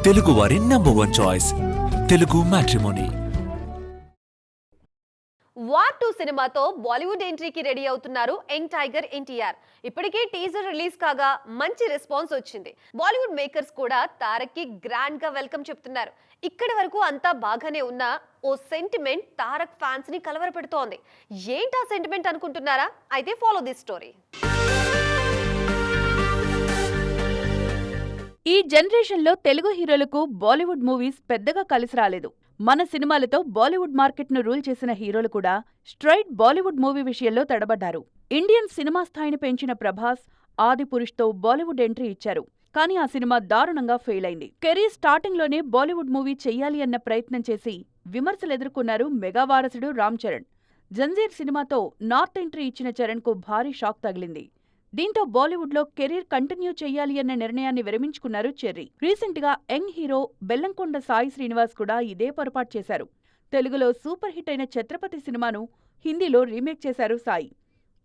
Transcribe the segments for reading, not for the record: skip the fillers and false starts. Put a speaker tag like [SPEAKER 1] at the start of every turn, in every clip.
[SPEAKER 1] తెలుగువారి #1 choice Telugu matrimony.
[SPEAKER 2] War 2 సినిమాతో Bollywood ఎంట్రీకి ready అవుతున్నారు యంగ్ టైగర్ ఎన్టీఆర్. ఇప్పటికే టీజర్ రిలీజ్ కాగా మంచి రెస్పాన్స్ వచ్చింది. బాలీవుడ్ మేకర్స్ కూడా తారక్ కి గ్రాండ్ గా వెల్కమ్ చెప్తున్నారు. ఇక్కడి వరకు అంతా బాగానే ఉన్నా ఓ సెంటిమెంట్ తారక్ ఫ్యాన్స్ ని కలవరపెడుతోంది. ఏంటా సెంటిమెంట్ అనుకుంటున్నారా? అయితే ఫాలో దిస్ స్టోరీ.
[SPEAKER 3] ఈ జనరేషన్లో తెలుగు హీరోలకు బాలీవుడ్ మూవీస్ పెద్దగా కలిసి రాలేదు. మన సినిమాలతో బాలీవుడ్ మార్కెట్ను రూల్ చేసిన హీరోలు కూడా స్ట్రైట్ బాలీవుడ్ మూవీ విషయంలో తడబడ్డారు. ఇండియన్ సినిమా స్థాయిని పెంచిన ప్రభాస్ ఆదిపురుష్తో బాలీవుడ్ ఎంట్రీ ఇచ్చారు. కానీ ఆ సినిమా దారుణంగా ఫెయిల్ అయింది. కెరీర్ స్టార్టింగ్లోనే బాలీవుడ్ మూవీ చెయ్యాలి అన్న ప్రయత్నం చేసి విమర్శలెదుర్కొన్నారు మెగా వారసుడు రామ్ చరణ్. జంజీర్ సినిమాతో నార్త్ ఎంట్రీ ఇచ్చిన చరణ్కు భారీ షాక్ తగిలింది. దీంతో బాలీవుడ్లో కెరీర్ కంటిన్యూ చెయ్యాలి అన్న నిర్ణయాన్ని విరమించుకున్నారు చెర్రీ. రీసెంట్గా యంగ్ హీరో బెల్లంకొండ సాయి శ్రీనివాస్ కూడా ఇదే పొరపాటు చేశారు. తెలుగులో సూపర్ హిట్ అయిన ఛత్రపతి సినిమాను హిందీలో రీమేక్ చేశారు సాయి.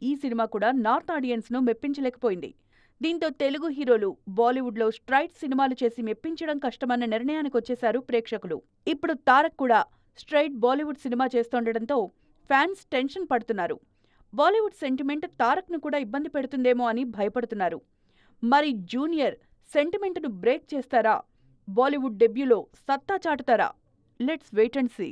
[SPEAKER 3] ఈ సినిమా కూడా నార్త్ ఆడియన్స్ను మెప్పించలేకపోయింది. దీంతో తెలుగు హీరోలు బాలీవుడ్లో స్ట్రైట్ సినిమాలు చేసి మెప్పించడం కష్టమన్న నిర్ణయానికొచ్చేశారు ప్రేక్షకులు. ఇప్పుడు తారక్ కూడా స్ట్రైట్ బాలీవుడ్ సినిమా చేస్తుండటంతో ఫ్యాన్స్ టెన్షన్ పడుతున్నారు. బాలీవుడ్ సెంటిమెంట్ తారక్ను కూడా ఇబ్బంది పెడుతుందేమో అని భయపడుతున్నారు. మరి జూనియర్ సెంటిమెంట్ను బ్రేక్ చేస్తారా? బాలీవుడ్ డెబ్యూలో సత్తా చాటుతారా? Let's wait and see.